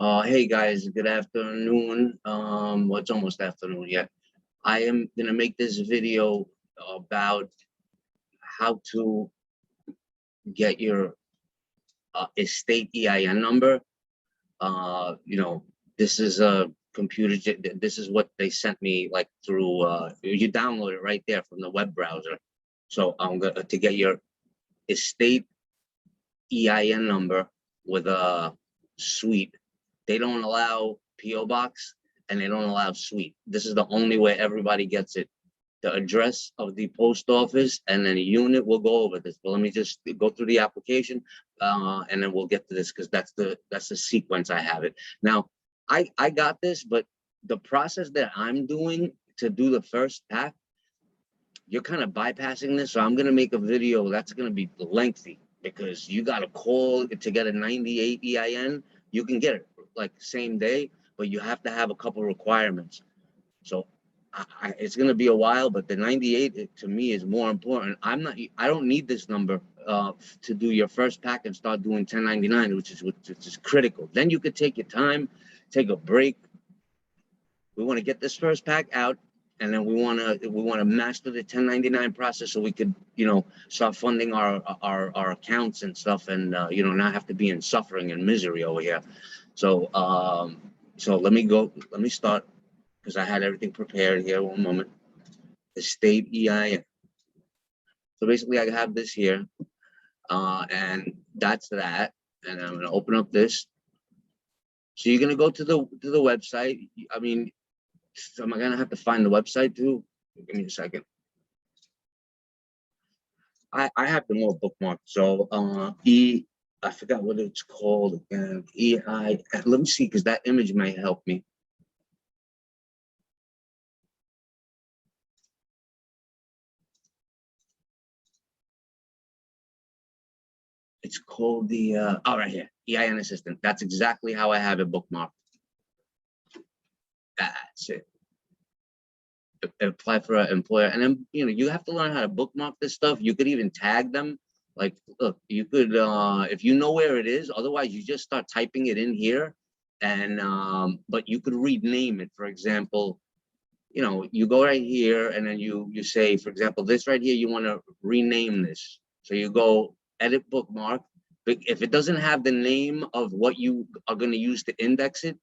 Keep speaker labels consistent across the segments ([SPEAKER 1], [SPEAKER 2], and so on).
[SPEAKER 1] Hey guys, good afternoon. Well, it's almost afternoon yet. I am gonna make this video about how to get your estate EIN number. This is a this is what they sent me like through, you download it right there from the web browser. So I'm gonna, to get your estate EIN number with a suite. They don't allow PO box and they don't allow suite. This is the only way everybody gets it. The address of the post office and then a unit. We'll go over this, but let me just go through the application, and then we'll get to this because that's the sequence I have it. Now, I got this, but the process that I'm doing to do the first pack, you're kind of bypassing this. So I'm gonna make a video that's gonna be lengthy because you got to call to get a 98 EIN. You can get it like same day, but you have to have a couple requirements. So it's going to be a while, but the 98 to me is more important. I don't need this number to do your first pack and start doing 1099, which is critical. Then you could take your time, take a break. We want to get this first pack out, and then we want to master the 1099 process so we could, start funding our accounts and stuff, and not have to be in suffering and misery over here. So let me start because I had everything prepared here. One moment. Estate EIN. So basically I have this here, and that's that. And I'm going to open up this. So you're going to go to the website. I mean, so am I going to have to find the website too? Give me a second. I have them all bookmarked. So I forgot what it's called again. EIN. Let me see, because that image might help me. It's called the right here, EIN assistant. That's exactly how I have it bookmarked. That's it. Apply for an employer, and then you have to learn how to bookmark this stuff. You could even tag them. Like, look, you could if you know where it is. Otherwise, you just start typing it in here, and but you could rename it. For example, you go right here, and then you say, for example, this right here, you want to rename this. So you go edit bookmark. But if it doesn't have the name of what you are going to use to index it,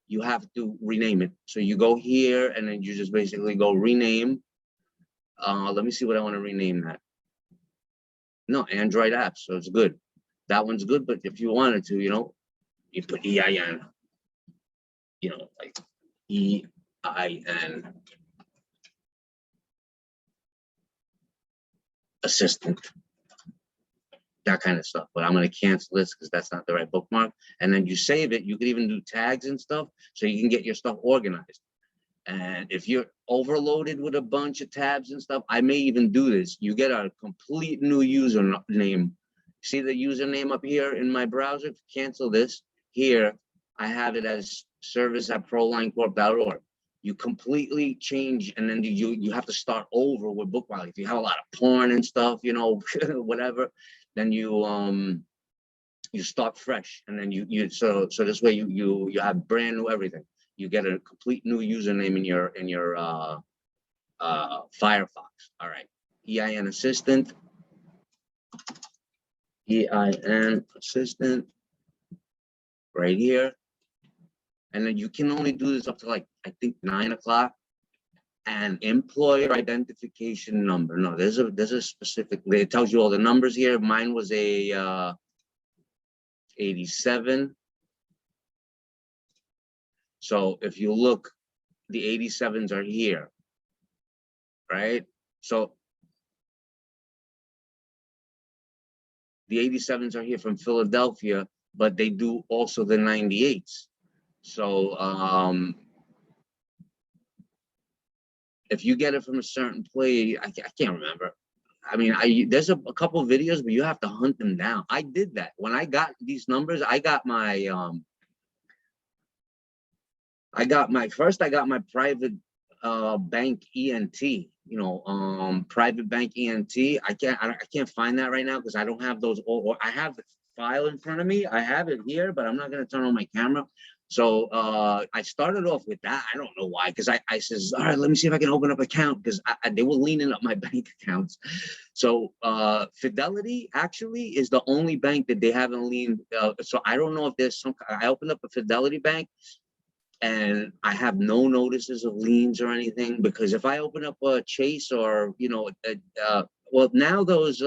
[SPEAKER 1] you have to rename it. So you go here and then you just basically go rename. Let me see what I want to rename that. No, Android apps, so it's good. That one's good, but if you wanted to, you put EIN, like EIN assistant, that kind of stuff. But I'm going to cancel this because that's not the right bookmark. And then you save it. You could even do tags and stuff so you can get your stuff organized. And if you're overloaded with a bunch of tabs and stuff, I may even do this. You get a complete new username. See the username up here in my browser? Cancel this. Here, I have it as service@prolinecorp.org. You completely change, and then you have to start over with bookmark. If you have a lot of porn and stuff, whatever, then you start fresh, and then so this way you have brand new everything. You get a complete new username in your Firefox. All right, EIN assistant, EIN assistant, right here, and then you can only do this up to like I think 9 o'clock. And employer identification number. No, there's a specific. It tells you all the numbers here. Mine was a 87. So if you look, the 87s are here, right? So the 87s are here from Philadelphia, but they do also the 98s. So if you get it from a certain place, I can't remember. I mean, there's a couple of videos, but you have to hunt them down. I did that when I got these numbers. I got my first I got my private bank ENT. Private bank ENT. I can't find that right now because I don't have those. Or I have file in front of me. I have it here, but I'm not going to turn on my camera. So I started off with that. I don't know why, because I says, all right, let me see if I can open up an account, because they were leaning up my bank accounts. So Fidelity actually is the only bank that they haven't leaned. So I don't know if there's some. I opened up a Fidelity bank, and I have no notices of liens or anything, because if I open up a Chase or, well, now those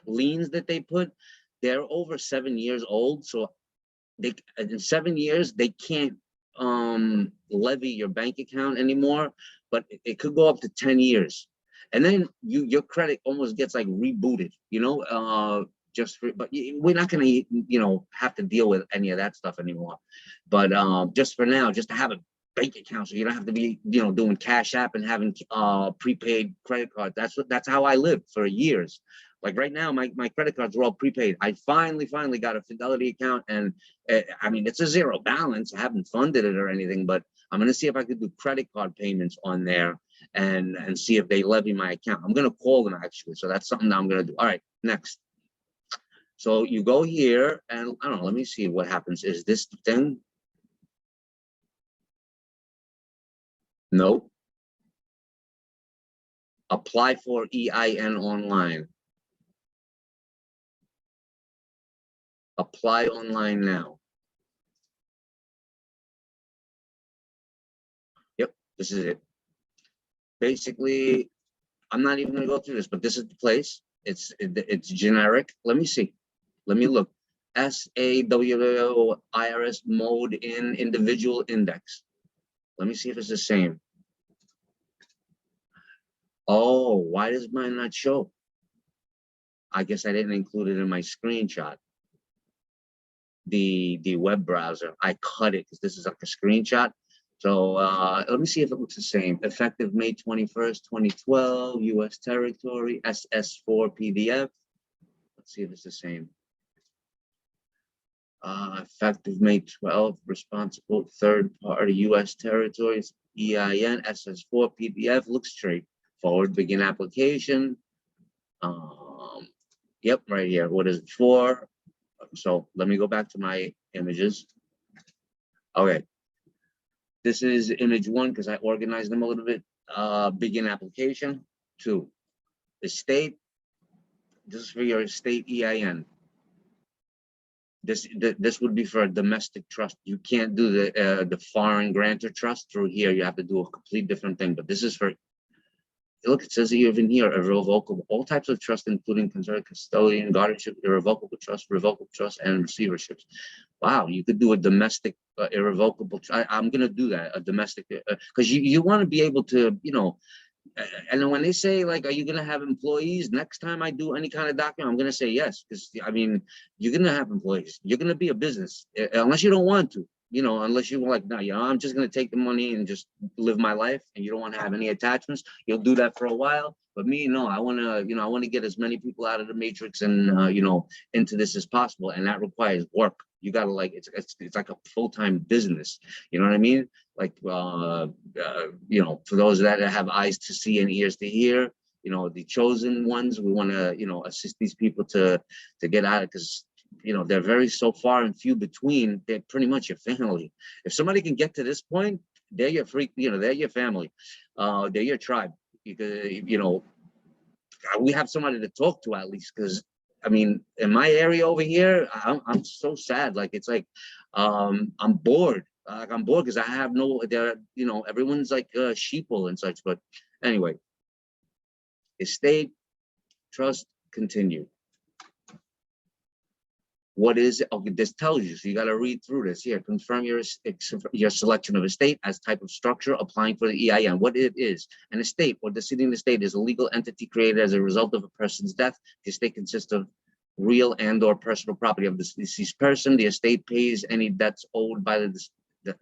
[SPEAKER 1] liens that they put, they're over 7 years old. So they, in 7 years, they can't levy your bank account anymore, but it could go up to 10 years. And then your credit almost gets like rebooted, just for, but we're not going to, have to deal with any of that stuff anymore. But just for now, just to have a bank account, so you don't have to be, doing Cash App and having prepaid credit cards. That's how I lived for years. Like right now, my credit cards are all prepaid. I finally got a Fidelity account, and I mean, it's a zero balance. I haven't funded it or anything, but I'm going to see if I could do credit card payments on there and see if they levy my account. I'm going to call them actually. So that's something that I'm going to do. All right, next. So you go here, and I don't know, let me see what happens. Is this the thing? No. Apply for EIN online. Apply online now. Yep, this is it. Basically, I'm not even going to go through this, but this is the place. It's generic. Let me see. Let me look. SAW IRS mode in individual index. Let me see if it's the same. Oh, why does mine not show? I guess I didn't include it in my screenshot. The web browser, I cut it because this is like a screenshot. So let me see if it looks the same. Effective May 21st, 2012, US territory, SS4 PDF. Let's see if it's the same. Effective May 12th, responsible third party US territories, EIN, SS4 PDF. Looks straightforward. Begin application. Yep, right here. What is it for? So let me go back to my images. Okay. This is image 1 because I organized them a little bit. Begin application. 2. Estate. This is for your estate EIN. This would be for a domestic trust. You can't do the foreign grantor trust through here. You have to do a complete different thing. But this is for, look, it says even here, irrevocable, all types of trust, including conservative custodian, guardianship, irrevocable trust, and receiverships. Wow, you could do a domestic irrevocable. I'm going to do that, a domestic, because you want to be able to, and then when they say, like, are you going to have employees? Next time I do any kind of document, I'm going to say yes, because, I mean, you're going to have employees. You're going to be a business, unless you don't want to. Unless you're like, no, I'm just going to take the money and just live my life, and you don't want to have any attachments. You'll do that for a while. But me, no, I want to, I want to get as many people out of the matrix and, into this as possible. And that requires work. You got to, like, it's like a full-time business. You know what I mean? Like, for those that have eyes to see and ears to hear, the chosen ones, we want to, assist these people to get out of it, because they're very so far and few between. They're pretty much your family. If somebody can get to this point, they're your they're your family. They're your tribe. Because, we have somebody to talk to at least, because I mean, in my area over here, I'm so sad. Like, it's like, I'm bored. I'm bored because I have everyone's like sheeple and such. But anyway, estate, trust, continue. What is it? Okay, this tells you, so you got to read through this here. Confirm your selection of estate as type of structure, applying for the EIN. What it is: an estate or the sitting estate is a legal entity created as a result of a person's death. The estate consists of real and/or personal property of the deceased person. The estate pays any debts owed by the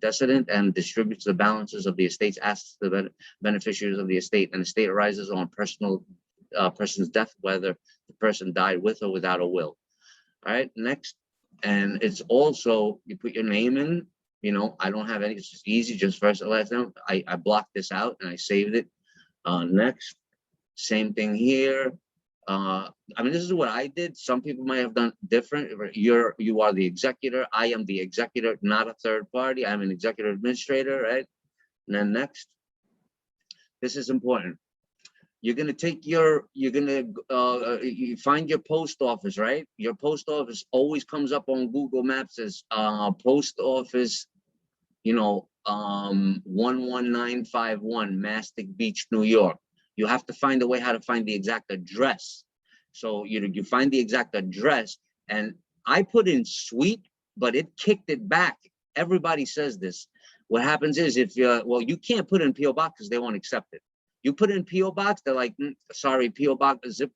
[SPEAKER 1] decedent and distributes the balances of the estate's assets to the beneficiaries of the estate. An estate arises on person's death, whether the person died with or without a will. All right, next. And it's also, you put your name in, I don't have any, it's just easy, just first and last name. I blocked this out and I saved it. Next, same thing here. I mean, this is what I did. Some people might have done different. You are the executor. I am the executor, not a third party. I'm an executive administrator, right? And then next, this is important. You're gonna take your, you find your post office, right? Your post office always comes up on Google Maps as post office, 11951 Mastic Beach, New York. You have to find a way how to find the exact address. So you find the exact address, and I put in suite, but it kicked it back. Everybody says this. What happens is if well, you can't put in PO box because they won't accept it. You put in PO box, they're like, sorry, PO box zip.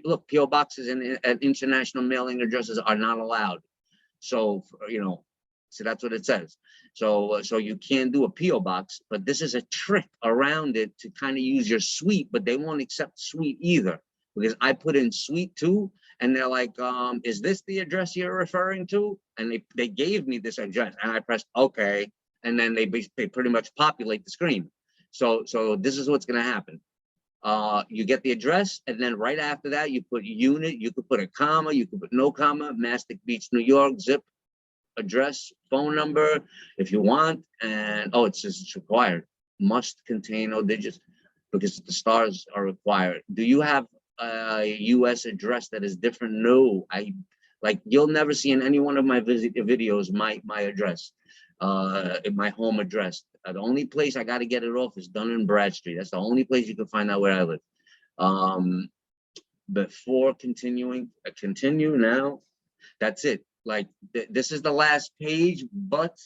[SPEAKER 1] Look, PO boxes and international mailing addresses are not allowed. So so that's what it says. So you can do a PO box, but this is a trick around it to kind of use your suite, but they won't accept suite either, because I put in suite too, and they're like, is this the address you're referring to? And they gave me this address, and I pressed okay, and then they pretty much populate the screen. So this is what's going to happen. You get the address, and then right after that, you put unit. You could put a comma, you could put no comma, Mastic Beach, New York, zip, address, phone number, if you want. And oh, it says it's required. Must contain no digits, because the stars are required. Do you have a US address that is different? No, you'll never see in any one of my videos my address, in my home address. The only place I got to get it off is Dun & Bradstreet. That's the only place you can find out where I live. Before continuing, continue now. That's it. Like this is the last page, but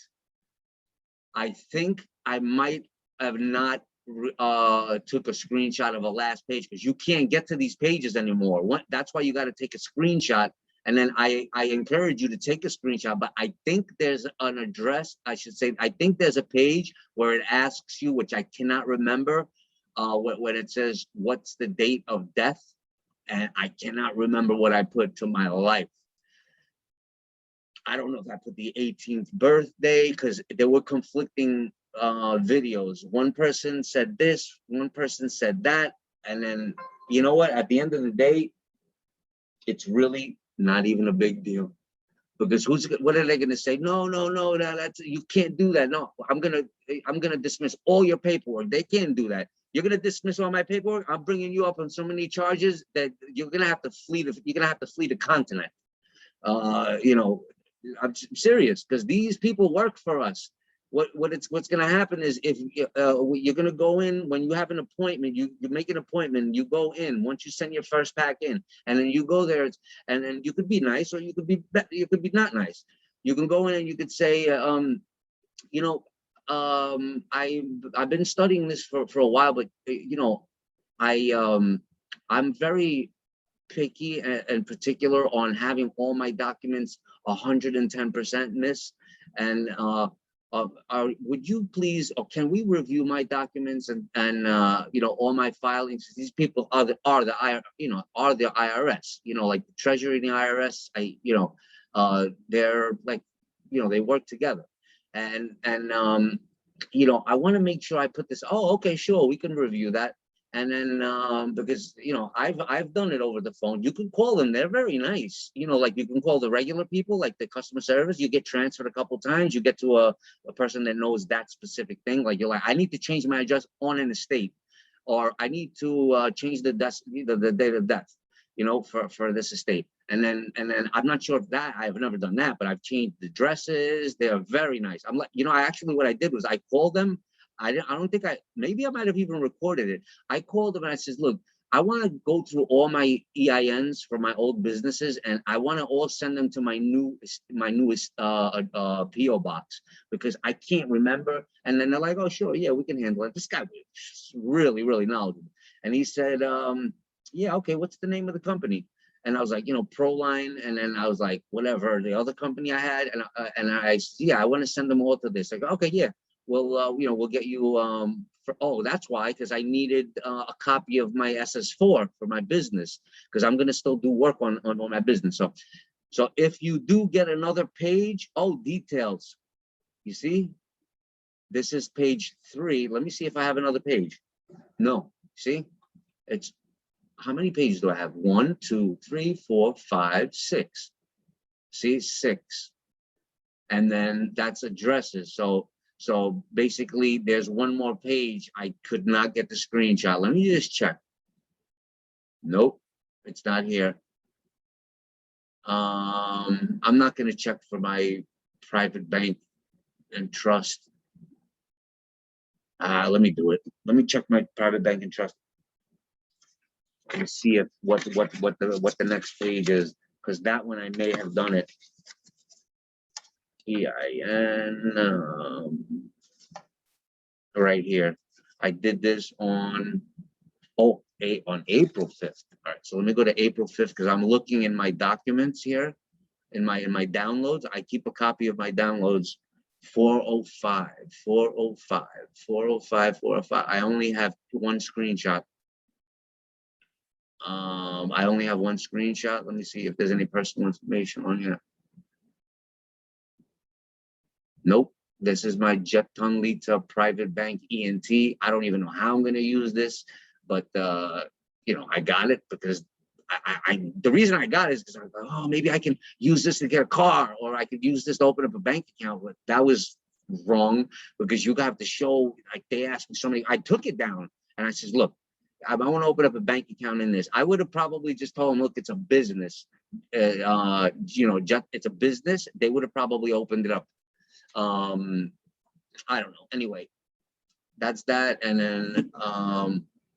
[SPEAKER 1] I think I might have not took a screenshot of a last page, because you can't get to these pages anymore. That's why you got to take a screenshot. And then I encourage you to take a screenshot, but I think there's an address, I should say, I think there's a page where it asks you, which I cannot remember, when it says, what's the date of death? And I cannot remember what I put to my life. I don't know if I put the 18th birthday, because there were conflicting videos. One person said this, one person said that. And then, you know what, at the end of the day, it's really not even a big deal, because what are they going to say? No, that's, you can't do that. No, I'm gonna dismiss all your paperwork. They can't do that. You're gonna dismiss all my paperwork. I'm bringing you up on so many charges that you're gonna have to flee the continent. I'm serious, because these people work for us. What's going to happen is, if you're going to go in when you have an appointment, you make an appointment, you go in once you send your first pack in, and then you go there, and then you could be nice, or you could be not nice. You can go in and you could say, I've been studying this for a while, but I'm very picky and particular on having all my documents 110% miss. And would you please, or can we review my documents and all my filings? These people are the IRS, like the Treasury and the IRS. They're like, they work together, and I want to make sure I put this. Oh, okay, sure, we can review that. And then because I've done it over the phone. You can call them, they're very nice. Like, you can call the regular people, like the customer service. You get transferred a couple times, you get to a person that knows that specific thing. Like, you're like, I need to change my address on an estate, or I need to change the date of death, for this estate. And then I'm not sure if that, I've never done that, but I've changed the addresses. They're very nice. I'm like, what I did was I called them. I don't think maybe I might have even recorded it. I called them and I says, look, I want to go through all my EINs for my old businesses, and I want to all send them to my newest PO box, because I can't remember. And then they're like, oh, sure, yeah, we can handle it. This guy was really, really knowledgeable. And he said, yeah, okay, what's the name of the company? And I was like, Proline. And then I was like, whatever, the other company I had. And I yeah, I want to send them all to this. Like, okay, yeah. Well, we'll get you that's why, because I needed a copy of my SS4 for my business, because I'm going to still do work on my business. So if you do get another page, details, you see, this is page 3. Let me see if I have another page. No, see, it's how many pages do I have? 1, 2, 3, 4, 5, 6. See, 6. And then that's addresses. So basically there's one more page. I could not get the screenshot. Let me just check. Nope, it's not here. I'm not going to check for my private bank and trust. Let me do it. Let me check my private bank and trust and see if what the next page is, because that one I may have done it. EIN right here. I did this on on April 5th. All right, so let me go to April 5th because I'm looking in my documents here, in my downloads. I keep a copy of my downloads. 405, 405, 405, 405. I only have one screenshot. I only have one screenshot. Let me see if there's any personal information on here. Nope. This is my Jet Tunlita private bank ENT. I don't even know how I'm going to use this, but you know, I got it because the reason I got it is because I thought, oh, maybe I can use this to get a car, or I could use this to open up a bank account. But that was wrong, because you have to show, like they asked me so many, I took it down and I says, look, I want to open up a bank account in this. I would have probably just told them, look, it's a business. You know, it's a business. They would have probably opened it up. I don't know. Anyway, that's that. And then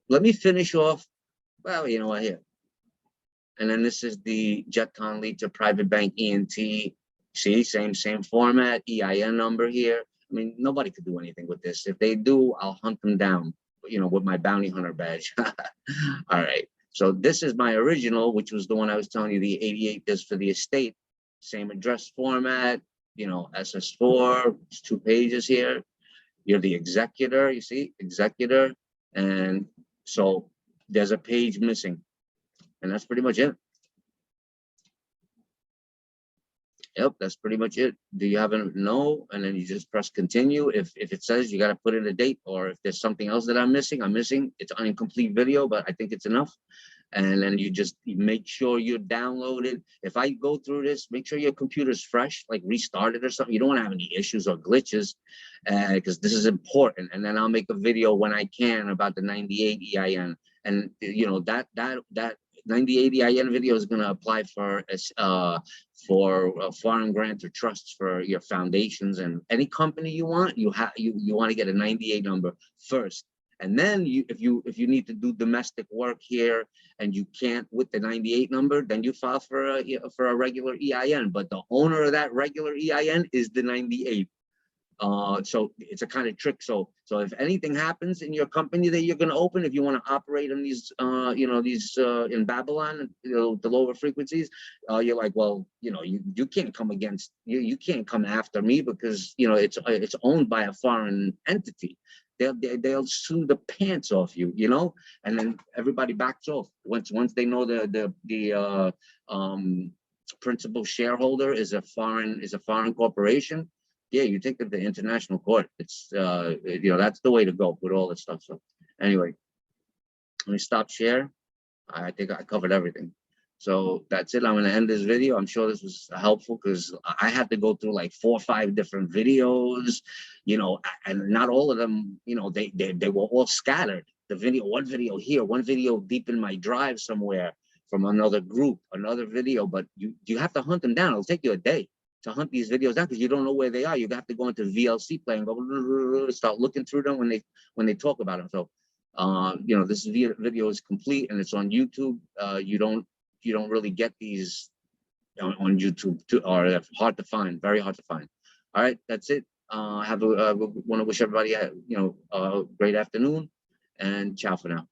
[SPEAKER 1] let me finish off. Well, you know what, here. And then this is the Jet Tunlita private bank ENT. See, same format, EIN number here. I mean, nobody could do anything with this. If they do, I'll hunt them down, you know, with my bounty hunter badge. All right. So this is my original, which was the one I was telling you, the 88 is for the estate. Same address format, you know, SS4, it's 2 pages here. You're the executor, you see, executor. And so there's a page missing. And that's pretty much it. Yep, that's pretty much it. Do you have a no? And then you just press continue. If it says you got to put in a date, or if there's something else that I'm missing, it's an incomplete video, but I think it's enough. And then you just make sure you're downloaded. If I go through this, make sure your computer's fresh, like restart it or something. You don't want to have any issues or glitches, because this is important. And then I'll make a video when I can about the 98 EIN. And you know, that 98 EIN video is going to apply for foreign grants or trusts for your foundations and any company you want. You want to get a 98 number first, and then if you need to do domestic work here and you can't with the 98 number, then you file for a regular EIN. But the owner of that regular EIN is the 98. So it's a kind of trick. So if anything happens in your company that you're going to open, if you want to operate on these, you know, these in Babylon, you know, the lower frequencies, you're like, well, you know, you can't come against you can't come after me because, you know, it's owned by a foreign entity. They'll sue the pants off you, you know, and then everybody backs off once they know the principal shareholder is a foreign corporation. Yeah, you take it to international court. It's you know, that's the way to go with all this stuff. So anyway, let me stop share. I think I covered everything. So that's it. I'm going to end this video. I'm sure this was helpful because I had to go through like 4 or 5 different videos, you know, and not all of them, you know, they were all scattered. One video here, one video deep in my drive somewhere from another group, another video, but you have to hunt them down. It'll take you a day to hunt these videos down because you don't know where they are. You have to go into VLC play and go start looking through them when they talk about them. So you know, this video is complete and it's on YouTube. You don't really get these on YouTube or they're hard to find, very hard to find. All right, that's it. Want to wish everybody a great afternoon, and ciao for now.